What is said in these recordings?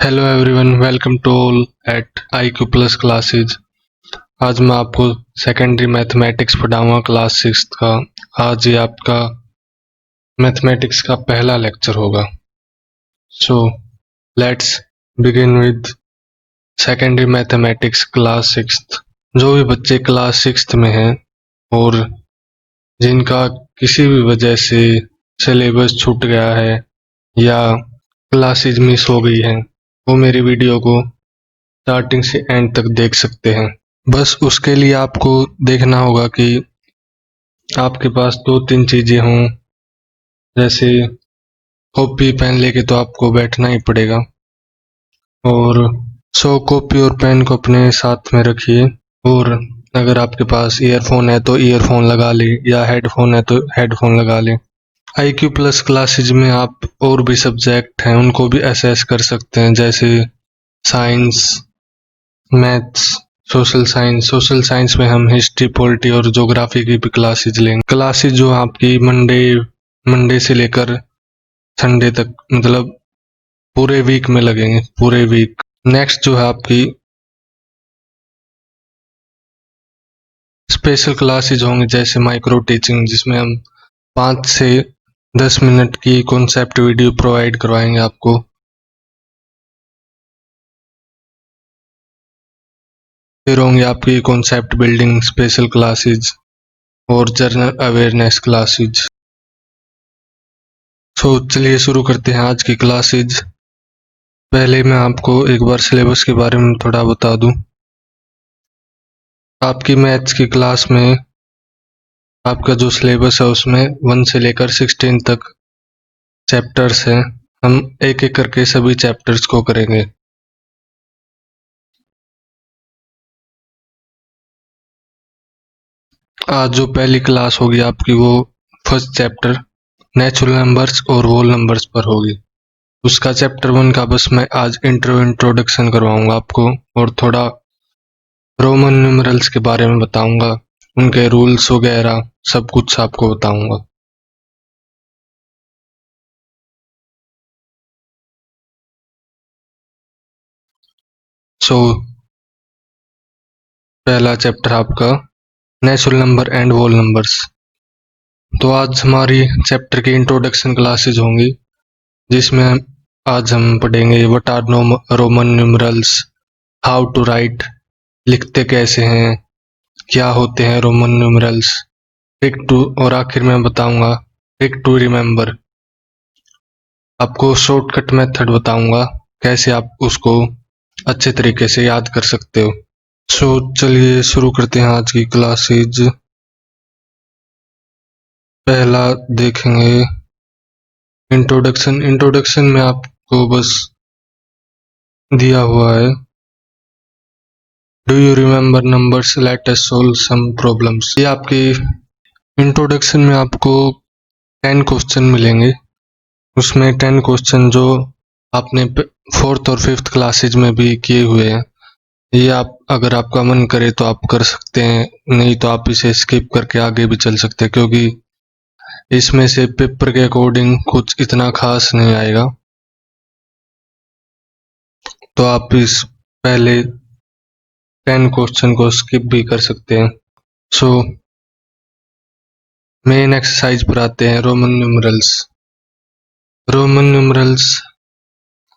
Hello everyone, welcome to all at IQ plus classes. आज मैं आपको सेकेंडरी मैथमेटिक्स पढ़ाऊंगा क्लास 6 का। आज ये आपका मैथमेटिक्स का पहला लेक्चर होगा। So let's begin with secondary mathematics class 6। जो भी बच्चे क्लास 6 में हैं और जिनका किसी भी वजह से सिलेबस छूट गया है या क्लासेज मिस हो गई हैं, वो मेरी वीडियो को स्टार्टिंग से एंड तक देख सकते हैं। बस उसके लिए आपको देखना होगा कि आपके पास दो तीन चीजें हों, जैसे कॉपी पेन लेके तो आपको बैठना ही पड़ेगा। और कॉपी और पेन को अपने साथ में रखिए। और अगर आपके पास ईयरफोन है तो ईयरफोन लगा ले, या हेडफोन है तो हेडफोन लगा ले। IQ प्लस क्लासेज में आप और भी सब्जेक्ट हैं उनको भी असेस कर सकते हैं, जैसे साइंस, मैथ्स, सोशल साइंस में हम हिस्ट्री, पॉलिटी और ज्योग्राफी की भी क्लासेज लेंगे। क्लासेज जो आपकी मंडे से लेकर संडे तक, मतलब पूरे वीक में लगेंगे, पूरे वीक। नेक्स्ट जो है आपकी स्पेशल क्लासेज होंगे, जैसे माइक्रो टीचिंग, जिसमें हम 5 से 10 मिनट की कॉन्सेप्ट वीडियो प्रोवाइड करवाएंगे आपको। फिर होंगे आपकी कॉन्सेप्ट बिल्डिंग स्पेशल क्लासेज और जनरल अवेयरनेस क्लासेज। चलिए शुरू करते हैं आज की क्लासेज। पहले मैं आपको एक बार सिलेबस के बारे में थोड़ा बता दूं। आपकी मैथ्स की क्लास में आपका जो सिलेबस है उसमें 1 से लेकर 16 तक चैप्टर्स हैं। हम एक एक करके सभी चैप्टर्स को करेंगे। आज जो पहली क्लास होगी आपकी, वो फर्स्ट चैप्टर नेचुरल नंबर्स और होल नंबर्स पर होगी। उसका चैप्टर 1 का बस मैं आज इंट्रोडक्शन करवाऊंगा आपको, और थोड़ा रोमन न्यूमरल्स के बारे में बताऊंगा, उनके रूल्स वगैरह सब कुछ आपको बताऊंगा। पहला चैप्टर आपका natural number and whole numbers. तो आज हमारी चैप्टर की इंट्रोडक्शन क्लासेज होंगी, जिसमें आज हम पढ़ेंगे what are Roman numerals, how to write, लिखते कैसे हैं, क्या होते हैं रोमन न्यूमरल्स, ट्रिक टू, और आखिर में बताऊंगा ट्रिक टू रिमेम्बर। आपको शॉर्टकट मेथड बताऊंगा कैसे आप उसको अच्छे तरीके से याद कर सकते हो। चलिए शुरू करते हैं आज की क्लासेज। पहला देखेंगे इंट्रोडक्शन में आपको बस दिया हुआ है, do you remember numbers, let us solve some problems. ये आपके इंट्रोडक्शन में आपको 10 क्वेश्चन मिलेंगे। उसमें 10 क्वेश्चन जो आपने 4th और 5th क्लासेज में भी किए हुए हैं। ये आप अगर आपका मन करे तो आप कर सकते हैं, नहीं तो आप इसे स्किप करके आगे भी चल सकते हैं, क्योंकि इसमें से पेपर के अकॉर्डिंग कुछ इतना खास नहीं आएगा। तो आप इस पहले 10 क्वेश्चन को स्किप भी कर सकते हैं। मेन एक्सरसाइज पर आते हैं, रोमन न्यूमरल्स। रोमन न्यूमरल्स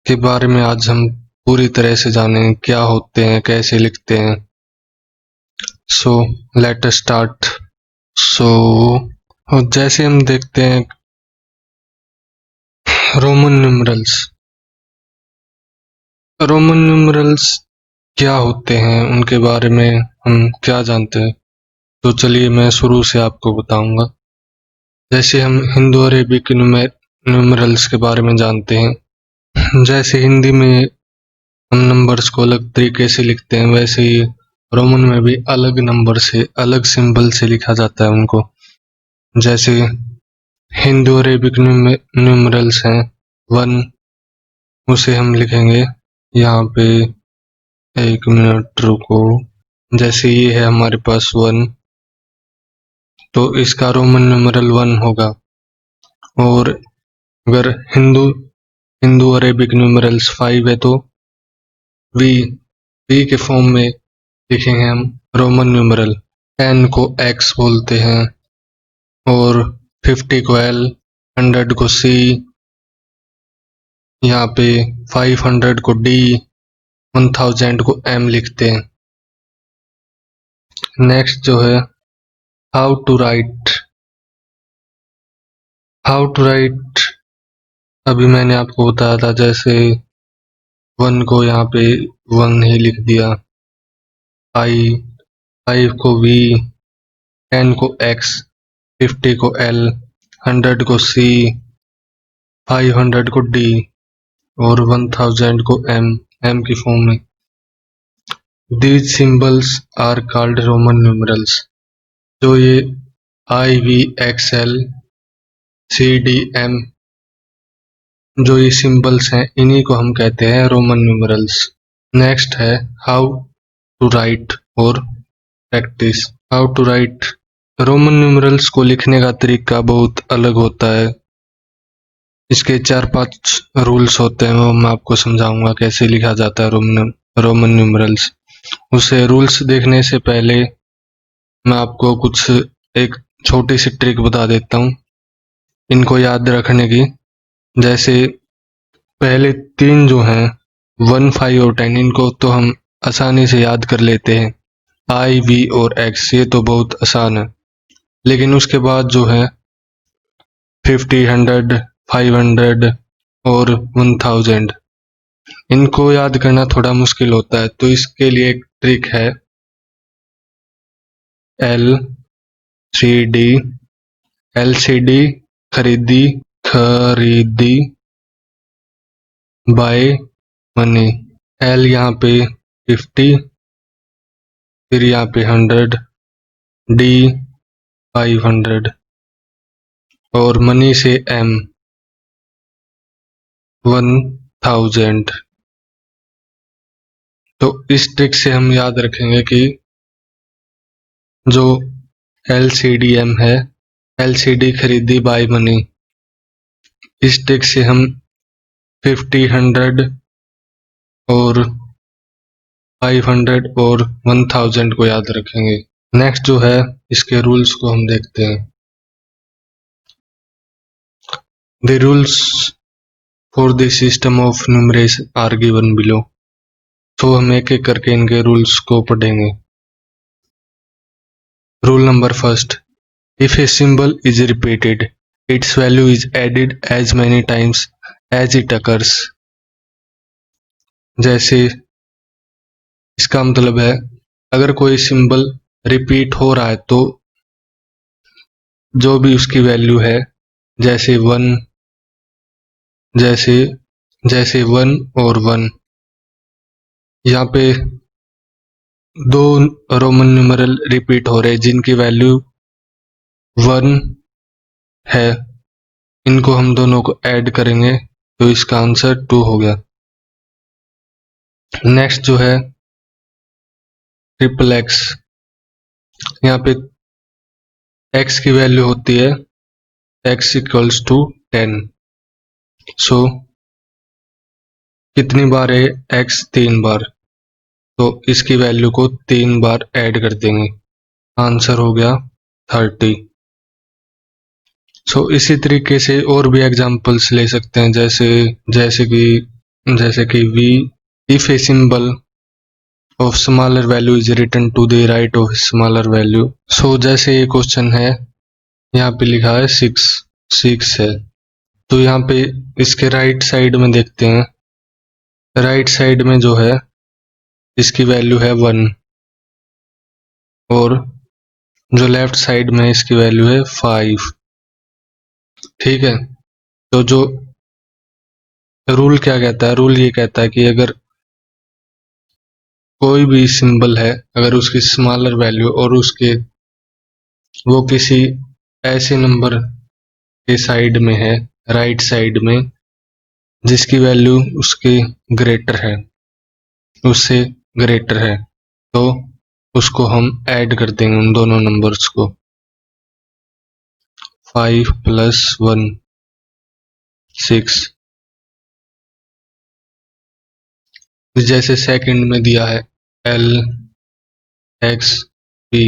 के बारे में आज हम पूरी तरह से जानेंगे, क्या होते हैं, कैसे लिखते हैं। Let us start. जैसे हम देखते हैं रोमन न्यूमरल्स क्या होते हैं, उनके बारे में हम क्या जानते हैं। तो चलिए मैं शुरू से आपको बताऊंगा। जैसे हम हिंदू अरेबिक न्यूमरल्स के बारे में जानते हैं, जैसे हिंदी में हम नंबर्स को अलग तरीके से लिखते हैं, वैसे ही रोमन में भी अलग नंबर से, अलग सिंबल से लिखा जाता है उनको। जैसे हिंदू अरेबिक न्यूमरल्स हैं 1, उसे हम लिखेंगे यहाँ पे, एक मिनट रुको। जैसे ये है हमारे पास 1, तो इसका रोमन न्यूमरल 1 होगा। और अगर हिंदू अरेबिक न्यूमरल्स 5 है तो वी वी के फॉर्म में लिखेंगे हम रोमन न्यूमरल। 10 को एक्स बोलते हैं और 50 को एल, 100 को सी, यहाँ पे 500 को डी, 1000 को एम लिखते हैं। नेक्स्ट जो है हाउ टू राइट। अभी मैंने आपको बताया था, जैसे 1 को यहाँ पे 1 ही लिख दिया, आई, 5 को वी, 10 को एक्स, 50 को एल, 100 को सी, 500 को डी और 1000 को एम की फॉर्म में। These symbols are called Roman numerals। जो ये I V X L C D M जो ये सिंबल्स हैं, इन्हीं को हम कहते हैं रोमन न्यूमरल्स। नेक्स्ट है हाउ टू राइट और practice. How to write. Roman numerals को लिखने का तरीका बहुत अलग होता है। इसके 4-5 रूल्स होते हैं, वो मैं आपको समझाऊंगा कैसे लिखा जाता है रोमन न्यूमरल्स। उसे रूल्स देखने से पहले मैं आपको कुछ एक छोटी सी ट्रिक बता देता हूँ इनको याद रखने की। जैसे पहले 3 जो हैं 1, 5 और 10, इनको तो हम आसानी से याद कर लेते हैं। आई, वी और एक्स ये तो बहुत आसान है, लेकिन उसके बाद जो है 50, 100, 500 और 1000 इनको याद करना थोड़ा मुश्किल होता है। तो इसके लिए एक ट्रिक है, एल सी डी, LCD खरीदी बाय मनी। एल यहाँ पे 50, फिर यहाँ पे 100, डी 500 और मनी से एम 1000। तो इस ट्रिक से हम याद रखेंगे कि जो LCDM है, LCD खरीदी बाय मनी, इस ट्रिक से हम 50, 100 और 500 और 1000 को याद रखेंगे। नेक्स्ट जो है इसके रूल्स को हम देखते हैं। The rules for the system of numeration are given below। तो हम एक एक करके इनके रूल्स को पढ़ेंगे। Rule number first, if a symbol is repeated, its value is added as many times as it occurs। जैसे इसका मतलब है अगर कोई सिंबल रिपीट हो रहा है तो जो भी उसकी वैल्यू है, जैसे 1, जैसे 1 और 1, यहाँ पे 2 रोमन न्यूमरल रिपीट हो रहे हैं जिनकी वैल्यू 1 है। इनको हम दोनों को ऐड करेंगे तो इसका आंसर 2 हो गया। नेक्स्ट जो है ट्रिपल एक्स। यहाँ पे x की वैल्यू होती है x इक्वल्स टू 10। सो कितनी बार है x? 3 बार, तो इसकी वैल्यू को 3 बार ऐड कर देंगे, आंसर हो गया 30। सो इसी तरीके से और भी एग्जांपल्स ले सकते हैं, जैसे कि V, if a symbol of smaller value is written to the right of smaller value. So जैसे ये क्वेश्चन है, यहाँ पे लिखा है 6 है, तो यहाँ पे इसके राइट साइड में देखते हैं। राइट साइड में जो है इसकी वैल्यू है 1 और जो लेफ्ट साइड में इसकी वैल्यू है 5। ठीक है, तो जो रूल क्या कहता है? रूल ये कहता है कि अगर कोई भी सिंबल है, अगर उसकी स्मॉलर वैल्यू और उसके वो किसी ऐसे नंबर के साइड में है, राइट साइड में, जिसकी वैल्यू उसके ग्रेटर है, उससे ग्रेटर है, तो उसको हम ऐड कर देंगे उन दोनों नंबर्स को। 5 + 1 6, जैसे सेकंड में दिया है एल एक्स पी,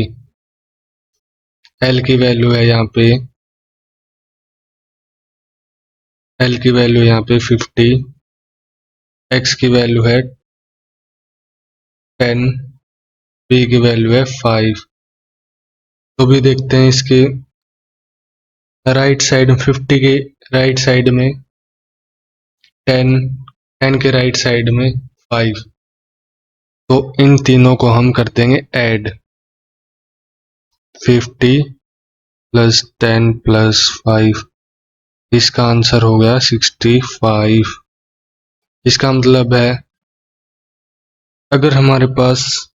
एल की वैल्यू है यहाँ पे, एल की वैल्यू यहाँ पे 50, एक्स की वैल्यू है 10, पी की वैल्यू है 5। तो भी देखते हैं इसके राइट साइड 50 के राइट साइड में 10, 10 के राइट साइड में 5। तो इन तीनों को हम कर देंगे ऐड, 50 प्लस 10 प्लस 5, इसका आंसर हो गया 65। इसका मतलब है अगर हमारे पास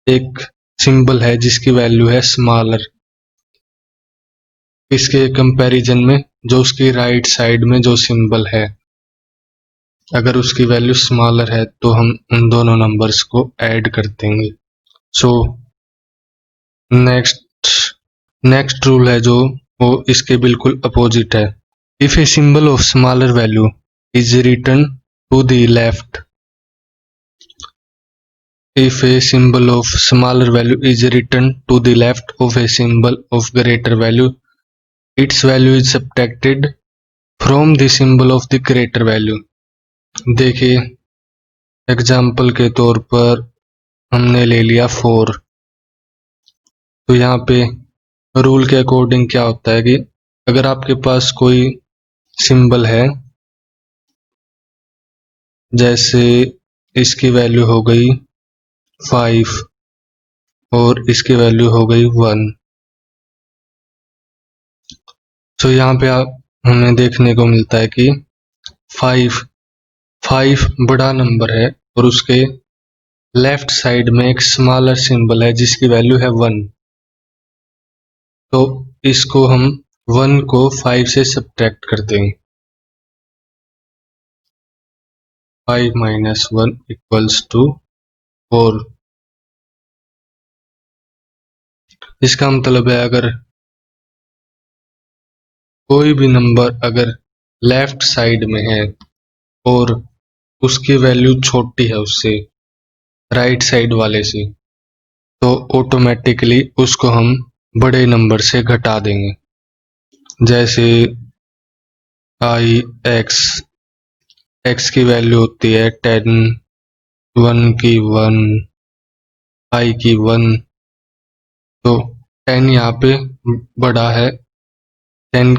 एक सिंबल है जिसकी वैल्यू है स्मॉलर, इसके कंपैरिजन में जो उसकी राइट साइड में जो सिंबल है अगर उसकी वैल्यू स्मॉलर है तो हम उन दोनों नंबर्स को ऐड कर देंगे। सो नेक्स्ट रूल है जो वो इसके बिल्कुल अपोजिट है। If a symbol of smaller value is written to the left, if a symbol of smaller value is written to the left of a symbol of greater value, its value is subtracted from the symbol of the greater value। देखिए example के तौर पर हमने ले लिया 4, तो यहाँ पे रूल के अकॉर्डिंग क्या होता है कि अगर आपके पास कोई सिंबल है, जैसे इसकी वैल्यू हो गई 5 और इसकी वैल्यू हो गई 1, तो यहाँ पे हमें देखने को मिलता है कि 5 बड़ा नंबर है और उसके लेफ्ट साइड में एक स्मॉलर सिंबल है जिसकी वैल्यू है 1। तो इसको हम 1 को 5 से सब्ट्रैक्ट कर देंगे, 5 माइनस 1 इक्वल्स टू 4। इसका मतलब है अगर कोई भी नंबर अगर लेफ्ट साइड में है और उसकी वैल्यू छोटी है उससे राइट साइड वाले से, तो ऑटोमेटिकली उसको हम बड़े नंबर से घटा देंगे। जैसे एक्स की वैल्यू होती है 10, 1 की 1, आई की 1, तो 10 यहाँ पे बड़ा है, 10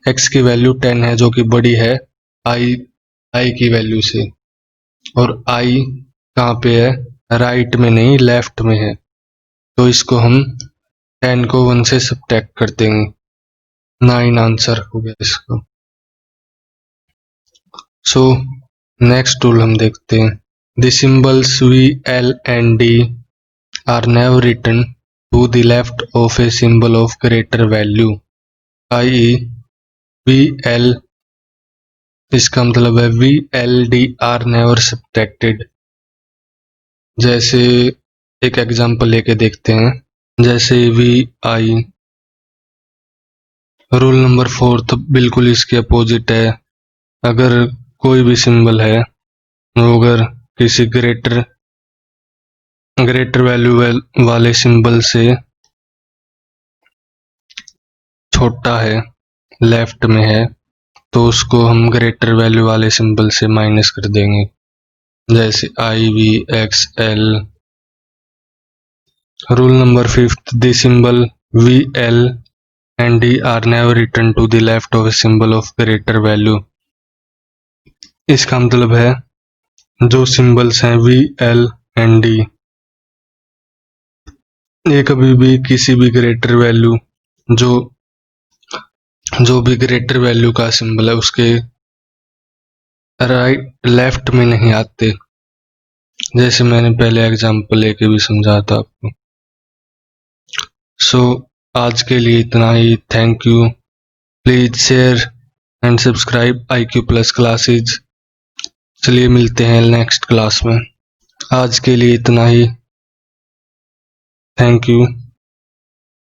एक्स की वैल्यू 10 है जो कि बड़ी है आई की वैल्यू से, और आई कहाँ पे है, राइट में नहीं लेफ्ट में है, तो इसको हम 10 को 1 से सब्ट्रैक्ट कर देंगे, 9 आंसर हो गया इसका। सो नेक्स्ट टूल हम देखते हैं। The symbols V, L and D are now written to the left of a symbol of greater value, i.e. V, L, इसका मतलब है V, L, D are never subtracted। जैसे एक एग्जांपल लेके देखते हैं, जैसे V, I, रूल नंबर 4 तो बिल्कुल इसके अपोजिट है। अगर कोई भी सिंबल है वो अगर किसी ग्रेटर वैल्यू वाले सिंबल से छोटा है, लेफ्ट में है, तो उसको हम ग्रेटर वैल्यू वाले सिंबल से माइनस कर देंगे, जैसे I, V, X, L. Rule number 5, the symbol V, L and D are never written to the left of a symbol of greater value. इसका मतलब है जो सिंबल्स हैं वी, एल एंड डी, ये कभी भी किसी भी ग्रेटर वैल्यू जो भी ग्रेटर वैल्यू का सिंबल है उसके राइट लेफ्ट में नहीं आते, जैसे मैंने पहले एग्जांपल लेके भी समझा था आपको। सो आज के लिए इतना ही। Thank you. Please share and subscribe IQ plus classes. चलिए मिलते हैं नेक्स्ट क्लास में। आज के लिए इतना ही। Thank you.